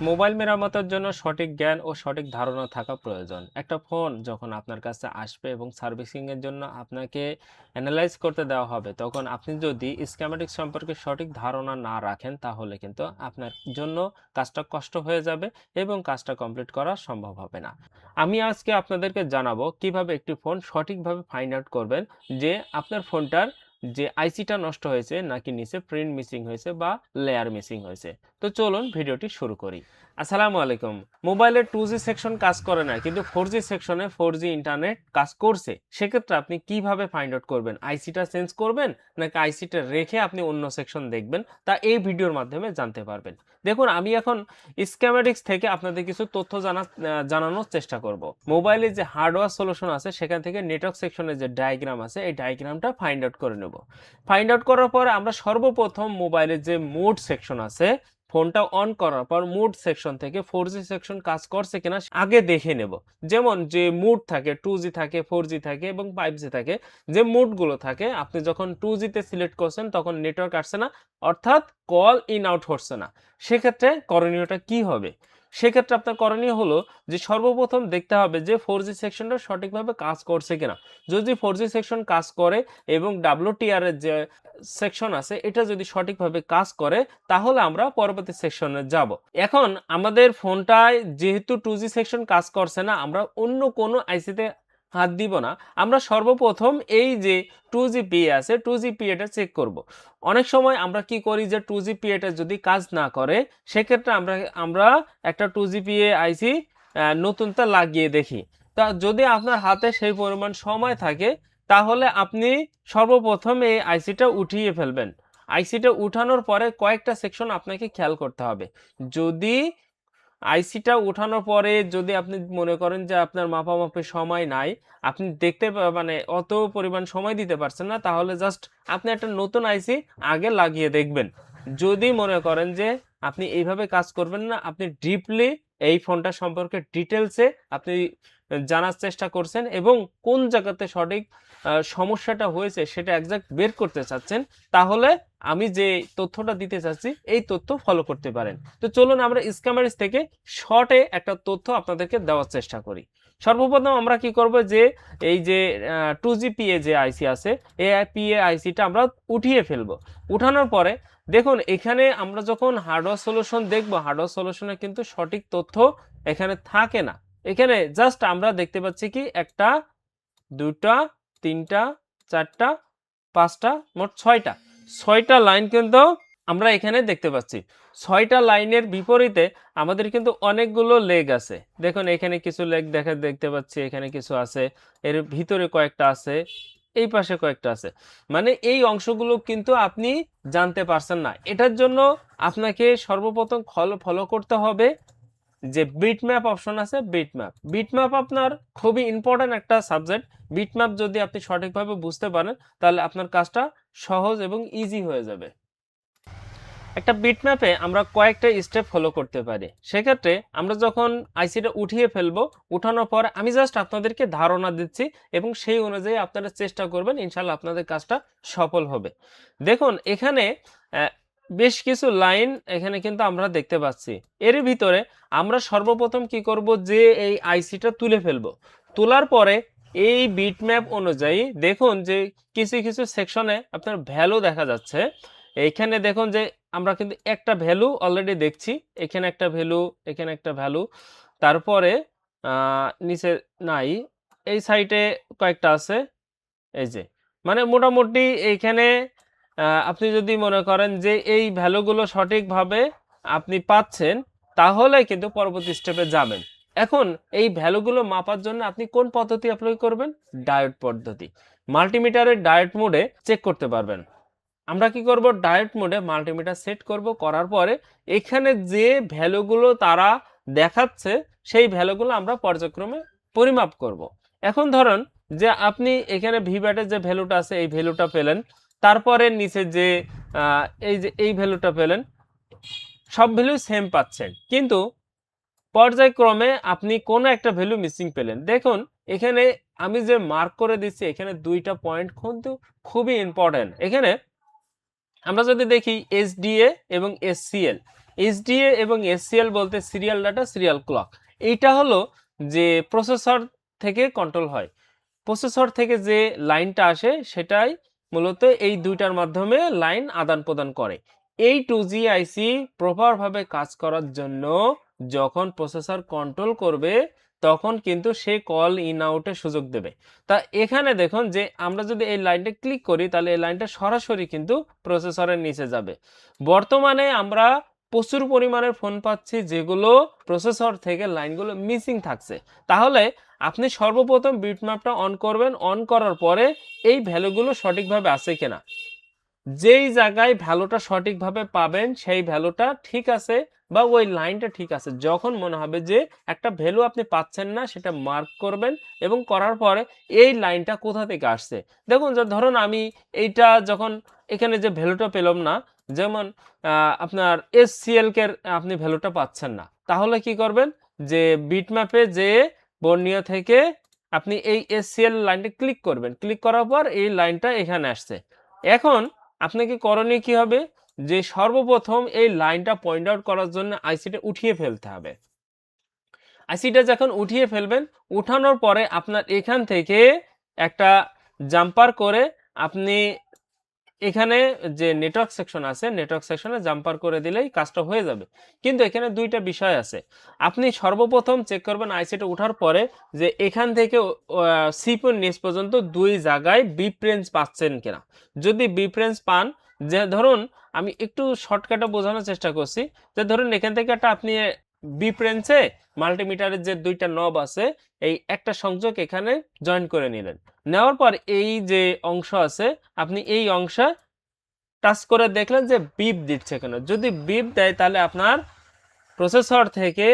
Mobile মেরামতের জন্য সঠিক জ্ঞান ও সঠিক ধারণা থাকা প্রয়োজন। একটা ফোন যখন আপনার কাছে আসবে এবং সার্ভিসিং এর জন্য আপনাকে অ্যানালাইজ করতে দেওয়া হবে, তখন আপনি যদি স্কিমেটিক সম্পর্কে সঠিক ধারণা না রাখেন, তাহলে কিন্তু আপনার জন্য কাজটা কষ্ট হয়ে যাবে এবং কাজটা কমপ্লিট করা সম্ভব হবে না। আমি আজকে আপনাদেরকে জানাবো কিভাবে একটি ফোন সঠিকভাবে ফাইন্ড আউট করবেন যে আপনার ফোনটার যে আইসিটা নষ্ট হয়েছে নাকি নিচে প্রিন্ট মিসিং হয়েছে বা লেয়ার মিসিং হয়েছে। তো চলুন ভিডিওটি শুরু করি। আসসালামু আলাইকুম। মোবাইলের 2G সেকশন কাজ করে না, কিন্তু 4G সেকশনে 4G ইন্টারনেট কাজ করছে। সেক্ষেত্রে আপনি কিভাবে ফাইন্ড আউট করবেন? আইসিটা চেঞ্জ করবেন নাকি আইসিটা রেখে আপনি অন্য সেকশন দেখবেন, তা এই ভিডিওর মাধ্যমে জানতে পারবেন। দেখুন, আমি এখন স্কিমেটিক্স থেকে আপনাদের কিছু তথ্য জানানোর চেষ্টা করব। মোবাইলে যে হার্ডওয়্যার সলিউশন আছে সেখান থেকে নেটওয়ার্ক সেকশনের যে ডায়াগ্রাম আছে এই ডায়াগ্রামটা ফাইন্ড আউট করে নেব। ফাইন্ড আউট করার পরে আমরা সর্বপ্রথম মোবাইলের যে মোড সেকশন আছে, ফোনটা অন করার পর মুড সেকশন থেকে 4G সেকশন কাজ করছে কিনা আগে দেখে নেব। যেমন যে মুড থাকে 2G থাকে, 4G থাকে এবং 5G থাকে। যে মুডগুলো থাকে, আপনি যখন 2G তে সিলেক্ট করছেন তখন নেটওয়ার্ক আসছে না, অর্থাৎ কল ইন আউট হচ্ছে না। সেক্ষেত্রে করণীয়টা কি হবে? সেক্ষেত্রে আপনার করণীয় হলো যে সর্বপ্রথম দেখতে হবে যে 4G সেকশনটা সঠিকভাবে কাজ করছে কিনা। যদি 4G সেকশন কাজ করে এবং WTR এর যে সেকশন আছে এটা যদি সঠিকভাবে কাজ করে, তাহলে আমরা পরবর্তী সেকশনে যাব। এখন আমাদের ফোনটায় যেহেতু 2G সেকশন কাজ করছে না, আমরা অন্য কোনো আইসিতে হাত দিব না। আমরা সর্বপ্রথম এই যে 2GPA আছে 2GPA টা চেক করব। অনেক সময় আমরা কি করি যে 2GPA টা যদি কাজ না করে, সেক্ষেত্রে আমরা একটা 2GPA আইসি নতুনটা লাগিয়ে দেখি। তা যদি আপনার হাতে সেই পরিমাণ সময় থাকে, তাহলে আপনি সর্বপ্রথম এই আইসিটা উঠিয়ে ফেলবেন। আইসিটা উঠানোর পরে কয়েকটা সেকশন আপনাকে খেয়াল করতে হবে। যদি আইসিটা উঠানোর পরে যদি আপনি মনে করেন যে আপনার মাপামাপি সময় নাই, আপনি মানে অত পরিমাণ সময় দিতে পারছেন না, তাহলে জাস্ট আপনি একটা নতুন আইসি আগে লাগিয়ে দেখবেন। যদি মনে করেন যে আপনি এইভাবে কাজ করবেন না, আপনি ডিপলি এই ফোনটা সম্পর্কে ডিটেলসে আপনি জানার চেষ্টা করছেন এবং কোন জায়গাতে সঠিক সমস্যাটা হয়েছে সেটা এক্সাক্ট বের করতে চাচ্ছেন, তাহলে আমি যে তথ্যটা দিতে চাচ্ছি এই তথ্য ফলো করতে পারেন। তো চলুন আমরা স্কিমেটিক্স থেকে শর্টে একটা তথ্য আপনাদেরকে দেওয়ার চেষ্টা করি। সর্বপ্রথম আমরা কি করব যে এই যে 2GPA যে আইসি আছে এই পিএ আইসিটা আমরা উঠিয়ে ফেলবো। উঠানোর পরে দেখুন, এখানে আমরা যখন হার্ডওয়্যার সলিউশন দেখব, হার্ডওয়্যার সলিউশনে কিন্তু সঠিক তথ্য এখানে থাকে না। এখানে জাস্ট আমরা দেখতে পাচ্ছি কি একটা, দুটা, তিনটা, চারটা, পাঁচটা, মোট ছয়টা লাইন কিন্তু আমরা এখানে দেখতে পাচ্ছি। ছয়টা লাইনের বিপরীতে আমাদের কিন্তু অনেকগুলো লেগ আছে। দেখুন, এখানে কিছু লেগ দেখতে পাচ্ছি, এখানে কিছু আছে, এর ভিতরে কয়েকটা আছে, এই পাশে কয়েকটা আছে। মানে এই অংশগুলো কিন্তু আপনি জানতে পারছেন না। এটার জন্য আপনাকে সর্বপ্রথম ফলো করতে হবে যে বিটম্যাপ অপশন আছে। বিটম্যাপ আপনার খুবই ইম্পর্টেন্ট একটা সাবজেক্ট। বিটম্যাপ যদি আপনি সঠিকভাবে বুঝতে পারেন, তাহলে আপনার কাজটা সহজ এবং ইজি হয়ে যাবে। একটা বিটম্যাপে আমরা কয়েকটা স্টেপ ফলো করতে পারি। সেক্ষেত্রে আমরা যখন আইসিটা উঠিয়ে ফেলবো, উঠানোর পর আমি জাস্ট আপনাদেরকে ধারণা দিচ্ছি এবং সেই অনুযায়ী আপনারা চেষ্টা করবেন, ইনশাল্লাহ আপনাদের কাজটা সফল হবে। দেখুন, এখানে বেশ কিছু লাইন এখানে কিন্তু আমরা দেখতে পাচ্ছি। এর ভিতরে আমরা সর্বপ্রথম কি করব যে এই আইসিটা তুলে ফেলবো। তোলার পরে এই বিটম্যাপ অনুযায়ী দেখুন যে কিছু কিছু সেকশনে আপনার ভ্যালু দেখা যাচ্ছে। এইখানে দেখুন যে আমরা কিন্তু একটা ভ্যালু অলরেডি দেখছি, এখানে একটা ভ্যালু, এখানে একটা ভ্যালু, তারপরে নিচে নাই, এই সাইডে কয়েকটা আছে। এই যে মানে মোটামুটি এইখানে আপনি যদি মনে করেন যে এই ভ্যালুগুলো সঠিকভাবে আপনি পাচ্ছেন, তাহলে কিন্তু পরবর্তী স্টেপে যাবেন। এখন এই ভ্যালুগুলো মাপার জন্য আপনি কোন পদ্ধতি অ্যাপ্লাই করবেন? ডায়োড পদ্ধতি। মাল্টিমিটারের ডায়োড মোডে চেক করতে পারবেন। আমরা কি করব? ডায়োড মোডে মাল্টিমিটার সেট করব, করার পরে এখানে যে ভ্যালুগুলো তারা দেখাচ্ছে সেই ভ্যালুগুলো আমরা পর্যায়ক্রমে পরিমাপ করব। এখন ধরুন যে আপনি এখানে ভিব্যাটের যে ভ্যালুটা আছে এই ভ্যালুটা পেলেন, তারপরে নিচে যে এই যে এই ভ্যালুটা পেলেন, সব ভ্যালু সেম পাচ্ছেন, কিন্তু পর্যায়ক্রমে আপনি কোনো একটা ভ্যালু মিসিং পেলেন। দেখুন, এখানে আমি যে মার্ক করে দিচ্ছি এখানে দুইটা পয়েন্ট কিন্তু খুবই ইম্পর্টেন্ট। এখানে আমরা যদি দেখি এসডিএ এবং এসসিএল, এসডিএ এবং এসসিএল বলতে সিরিয়াল ডাটা সিরিয়াল ক্লক। এইটা হলো যে প্রসেসর থেকে কন্ট্রোল হয়। প্রসেসর থেকে যে লাইনটা আসে সেটাই মূলত এই দুইটার মাধ্যমে লাইন আদান প্রদান করে। এই 2G আইসি প্রপারভাবে কাজ করার জন্য যখন প্রসেসর কন্ট্রোল করবে তখন কিন্তু সে কল ইন আউটের সুযোগ দেবে। তা এখানে দেখুন যে আমরা যদি এই লাইনটা ক্লিক করি তাহলে এই লাইনটা সরাসরি কিন্তু প্রসেসরের নিচে যাবে। বর্তমানে আমরা প্রচুর পরিমাণের ফোন পাচ্ছি যেগুলো প্রসেসর থেকে লাইনগুলো মিসিং থাকছে। তাহলে আপনি সর্বপ্রথম বিটম্যাপটা অন করবেন, অন করার পরে এই ভ্যালুগুলো সঠিকভাবে আছে কিনা, যেই জায়গায় ভ্যালুটা সঠিকভাবে পাবেন সেই ভ্যালুটা ঠিক আছে বা ওই লাইনটা ঠিক আছে, যখন মনে হবে যে একটা ভ্যালু আপনি পাচ্ছেন না সেটা মার্ক করবেন এবং করার পরে এই লাইনটা কোথা থেকে আসছে। দেখুন যে ধরুন আমি এইটা যখন এখানে যে ভ্যালুটা পেলাম না, যেমন আপনার এসসিএল কে আপনি ভ্যালুটা পাচ্ছেন না, তাহলে কি করবেন যে বিটম্যাপে যে বর্ণীয় থেকে আপনি এই এসসিএল লাইনটা ক্লিক করবেন, ক্লিক করার পর এই লাইনটা এখানে আসছে। এখন আপনাকে করণীয় কি হবে যে সর্বপ্রথম এই লাইনটা পয়েন্ট আউট করার জন্য আইসিটা উঠিয়ে ফেলতে হবে। আইসিটা যখন উঠিয়ে ফেলবেন, উঠানোর পরে আপনার এখান থেকে একটা জাম্পার করে আপনি এখানে যে নেটওয়ার্ক সেকশন আছে নেটওয়ার্ক সেকশনে জাম্পার করে দিলেই কাজটা হয়ে যাবে। কিন্তু এখানে দুইটা বিষয় আছে। আপনি সর্বপ্রথম চেক করবেন আইসিটা উঠার পরে যে এখান থেকে সিপিইউর নিচ পর্যন্ত দুই জায়গায় বিপ রেঞ্জ পাচ্ছেন কিনা। যদি বিপ রেঞ্জ পান, যে ধরুন আমি একটু শর্টকাটে বোঝানোর চেষ্টা করছি, যে ধরুন এখান থেকে একটা আপনি বিপ রেঞ্জে মাল্টিমিটারের যে দুইটা নব আছে এই একটা সংযোগ এখানে জয়েন করে নিলেন। নেওয়ার পর এই যে অংশ আছে আপনি এই অংশে টাচ করে দেখলেন যে বিপ দিচ্ছে কেন। যদি বিপ দেয় তাহলে আপনার প্রসেসর থেকে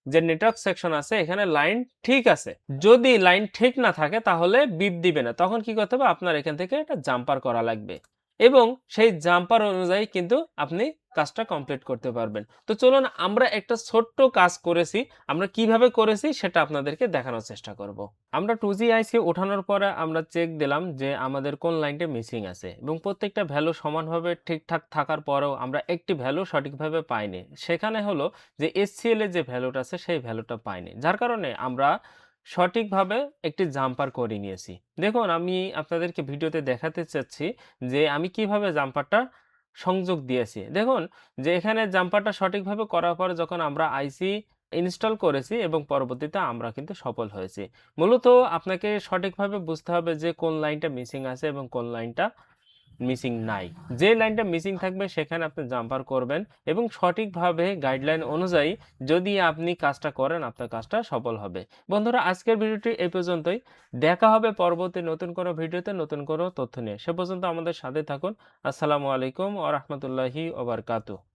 যে নেটওয়ার্ক সেকশন আছে এখানে লাইন ঠিক আছে। যদি লাইন ঠিক না থাকে তাহলে বিপ দিবে না। তখন কি করতে হবে, আপনার এখান থেকে একটা জাম্পার করা লাগবে এবং সেই জাম্পার অনুযায়ী কিন্তু আপনি কাজটা কমপ্লিট করতে পারবেন। তো চলুন আমরা একটা ছোট্ট কাজ করেছি, আমরা কিভাবে করেছি সেটা আপনাদেরকে দেখানোর চেষ্টা করব। আমরা 2G আইসি ওঠানোর পরে আমরা চেক দিলাম যে আমাদের কোন লাইনটা মিসিং আছে এবং প্রত্যেকটা ভ্যালু সমানভাবে ঠিকঠাক থাকার পরেও আমরা একটি ভ্যালু সঠিকভাবে পাইনি। সেখানে হলো যে এসসিএল এর যে ভ্যালুটা আছে সেই ভ্যালুটা পাইনি, যার কারণে আমরা সঠিকভাবে একটি জাম্পার করে নিয়েছি। দেখুন আমি আপনাদেরকে ভিডিওতে দেখাতে চাচ্ছি যে আমি কিভাবে জাম্পারটা সংযোগ দিয়েছি। দেখুন যে এখানে জাম্পারটা সঠিকভাবে করার পরে যখন আমরা আইসি ইনস্টল করেছি এবং পরবর্তীতে আমরা কিন্তু সফল হয়েছি। মূলত আপনাকে সঠিকভাবে বুঝতে হবে যে কোন লাইনটা মিসিং আছে এবং কোন লাইনটা মিসিং নাই। যে লাইনটা মিসিং থাকবে সেখানে আপনি জাম্পার করবেন এবং সঠিকভাবে গাইডলাইন অনুযায়ী যদি আপনি কাজটা করেন আপনার কাজটা সফল হবে। বন্ধুরা আজকের ভিডিওটি এই পর্যন্তই। দেখা হবে পরবর্তী নতুন কোনো ভিডিওতে নতুন কোনো তথ্য নিয়ে। সে পর্যন্ত আমাদের সাথে থাকুন। আসসালামু আলাইকুম ওয়া রাহমাতুল্লাহি ওয়া বারাকাতুহু।